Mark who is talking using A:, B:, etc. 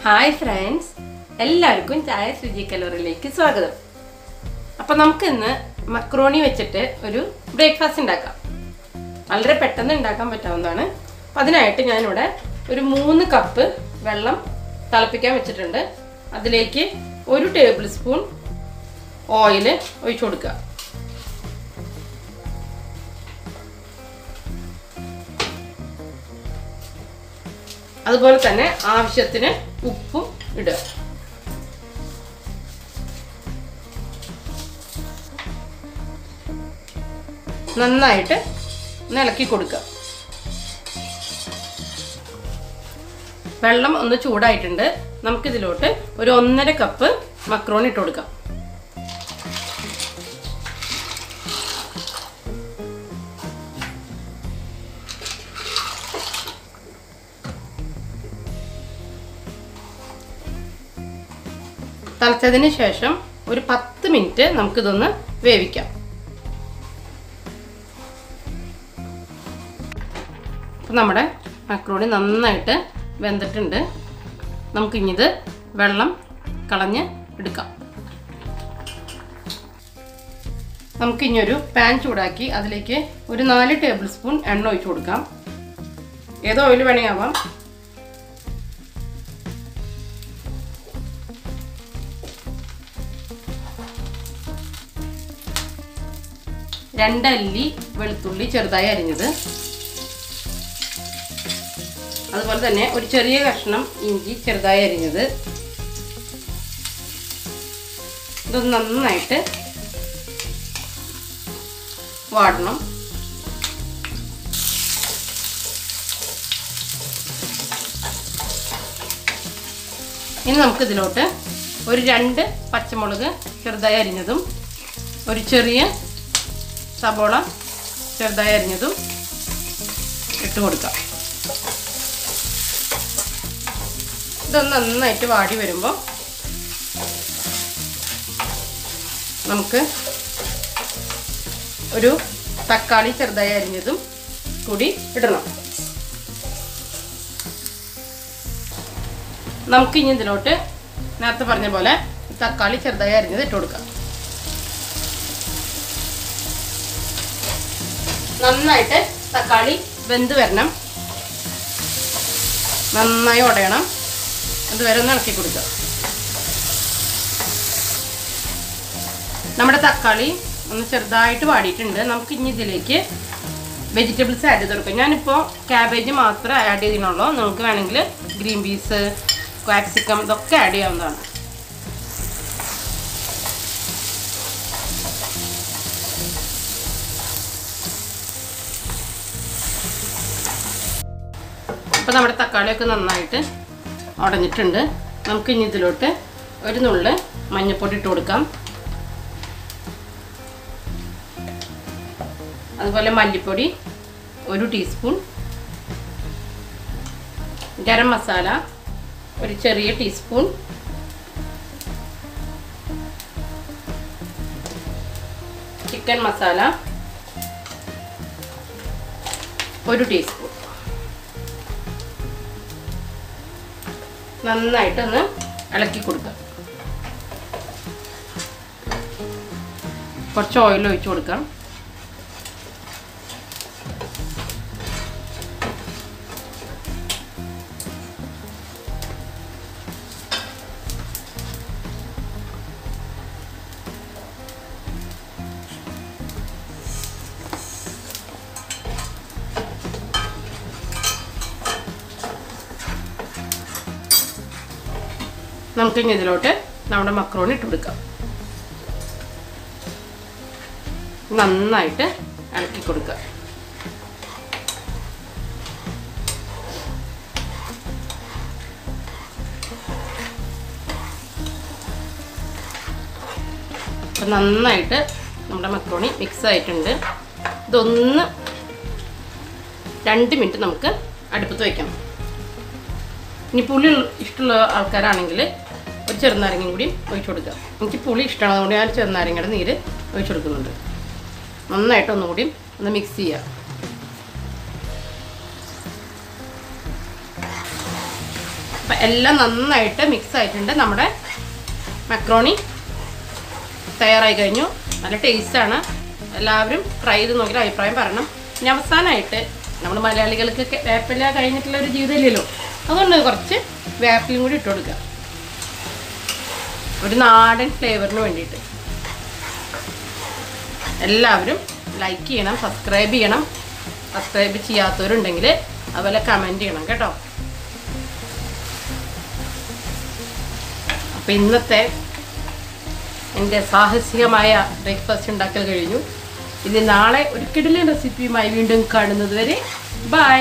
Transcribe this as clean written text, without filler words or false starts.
A: Hi friends, എല്ലാവർക്കും ചായ രുചി കലോറിയിലേക്ക് സ്വാഗതം. അപ്പോൾ നമുക്ക് ഇന്ന് മക്രോണി വെച്ചിട്ട് ഒരു ബ്രേക്ക്ഫാസ്റ്റ് ഉണ്ടാക്കാം. വളരെ പെട്ടെന്ന് ഉണ്ടാക്കാൻ പറ്റാവുന്നതാണ്. അപ്പോൾ അതിനായിട്ട് ഞാൻ ഇവിടെ ഒരു 3 കപ്പ് വെള്ളം തിളപ്പിക്കാൻ വെച്ചിട്ടുണ്ട്. അതിലേക്ക് 1 ടേബിൾ സ്പൂൺ ഓയിൽ ഒഴിച്ചു കൊടുക്കുക. അതുപോലെ തന്നെ ആവശ്യത്തിന് ഉപ്പും ഇടുക. നന്നായിട്ട് ഇളക്കി കൊടുക്കുക. വെള്ളം ഒന്ന് ചൂടായിട്ടുണ്ട്. നമുക്കിതിലോട്ട് ഒരു 1.5 കപ്പ് മക്രോണി ഇട്ട് കൊടുക്കാം. തളച്ചതിന് ശേഷം ഒരു 10 മിനിറ്റ് നമുക്കിതൊന്ന് വേവിക്കാം. അപ്പോൾ നമ്മുടെ മക്രോണി നന്നായിട്ട് വെന്തിട്ടുണ്ട്. നമുക്കിത് വെള്ളം കളഞ്ഞ് എടുക്കാം. നമുക്കിഞ്ഞൊരു പാൻ ചൂടാക്കി അതിലേക്ക് ഒരു 4 ടേബിൾ സ്പൂൺ എണ്ണ ഒഴിച്ചു കൊടുക്കാം. ഏതോ ഓയിൽ വേണമെങ്കിൽ 2 അല്ലി വെളുത്തുള്ളി ചെറുതായി അരിഞ്ഞത്, അതുപോലെ തന്നെ ഒരു ചെറിയ കഷ്ണം ഇഞ്ചി ചെറുതായി അരിഞ്ഞത്. ഇതൊന്ന് നന്നായിട്ട് വാടണം. ഇനി നമുക്കിതിലോട്ട് ഒരു 2 പച്ചമുളക് ചെറുതായി അരിഞ്ഞതും ഒരു ചെറിയ സബോള ചെറുതായി അരിഞ്ഞതും ഇട്ട് കൊടുക്കാം. ഇതൊന്ന് നന്നായിട്ട് വാടി വരുമ്പോൾ നമുക്ക് ഒരു തക്കാളി ചെറുതായി അരിഞ്ഞതും കൂടി ഇടണം. നമുക്കിനി ഇതിലോട്ട് നേരത്തെ പറഞ്ഞ പോലെ തക്കാളി ചെറുതായി അരിഞ്ഞത് ഇട്ട് കൊടുക്കാം. നന്നായിട്ട് തക്കാളി വെന്ത് വരണം. നന്നായി ഉടയണം. അതുവരെ ഒന്ന് ഇളക്കി കൊടുക്കുക. നമ്മുടെ തക്കാളി ഒന്ന് ചെറുതായിട്ട് വാടിയിട്ടുണ്ട്. നമുക്ക് ഇനി ഇതിലേക്ക് വെജിറ്റബിൾസ് ആഡ് ചെയ്ത് കൊടുക്കാം. ഞാനിപ്പോൾ ക്യാബേജ് മാത്രമേ ആഡ് ചെയ്തിട്ടുള്ളൂ. നമുക്ക് വേണമെങ്കിൽ ഗ്രീൻ പീസ്, ക്യാപ്സിക്കം ഇതൊക്കെ ആഡ് ചെയ്യാവുന്നതാണ്. അപ്പോൾ നമ്മുടെ തക്കാളിയൊക്കെ നന്നായിട്ട് ഉടഞ്ഞിട്ടുണ്ട്. നമുക്ക് ഇനി ഇതിലോട്ട് ഒരു നുള്ള് മഞ്ഞൾപ്പൊടി ഇട്ട് കൊടുക്കാം. അതുപോലെ മല്ലിപ്പൊടി 1 ടീസ്പൂൺ, ഗരം മസാല ഒരു ചെറിയ ടീസ്പൂൺ, ചിക്കൻ മസാല 1 ടീസ്പൂൺ. നന്നായിട്ടൊന്ന് ഇളക്കി കൊടുക്കുക. കുറച്ച് ഓയിൽ ഒഴിച്ചു കൊടുക്കാം. നമുക്കിനി ഇതിലോട്ട് നമ്മുടെ മക്രോണി ഇട്ട് കൊടുക്കാം. നന്നായിട്ട് ഇളക്കി കൊടുക്കുക. അപ്പം നന്നായിട്ട് നമ്മുടെ മക്രോണി മിക്സ് ആയിട്ടുണ്ട്. ഇതൊന്ന് 2 മിനിറ്റ് നമുക്ക് അടുപ്പത്ത് വയ്ക്കണം. ഇനി പുളി ഇഷ്ടമുള്ള ആൾക്കാരാണെങ്കിൽ ഒരു ചെറുനാരങ്ങയും കൂടി ഒഴിച്ചു കൊടുക്കുക. എനിക്ക് പുളി ഇഷ്ടമാണ്, അതുകൊണ്ട് ഞാൻ ചെറുനാരങ്ങയുടെ നീര് ഒഴിച്ചു കൊടുക്കുന്നുണ്ട്. നന്നായിട്ട് ഒന്നുകൂടി ഒന്ന് മിക്സ് ചെയ്യുക. അപ്പം എല്ലാം നന്നായിട്ട് മിക്സ് ആയിട്ടുണ്ട്. നമ്മുടെ മക്രോണി തയ്യാറായി കഴിഞ്ഞു. നല്ല ടേസ്റ്റാണ്. എല്ലാവരും ട്രൈ ചെയ്ത് നോക്കിയിട്ട് അഭിപ്രായം പറയണം. ഇനി അവസാനമായിട്ട് നമ്മൾ മലയാളികൾക്ക് വേപ്പില കഴിഞ്ഞിട്ടുള്ള ഒരു ജീവിതമില്ലല്ലോ, അതുകൊണ്ട് കുറച്ച് വേപ്പിലും കൂടി ഇട്ട് കൊടുക്കുക, ഒരു നാടൻ ഫ്ലേവറിന് വേണ്ടിയിട്ട്. എല്ലാവരും ലൈക്ക് ചെയ്യണം, സബ്സ്ക്രൈബ് ചെയ്യണം. സബ്സ്ക്രൈബ് ചെയ്യാത്തവരുണ്ടെങ്കിൽ അതുപോലെ കമൻറ്റ് ചെയ്യണം കേട്ടോ. അപ്പം ഇന്നത്തെ എൻ്റെ സാഹസികമായ ബ്രേക്ക്ഫാസ്റ്റ് ഉണ്ടാക്കൽ കഴിഞ്ഞു. ഇനി നാളെ ഒരു കിടിലൻ റെസിപ്പിയുമായി വീണ്ടും കാണുന്നത് വരെ ബൈ.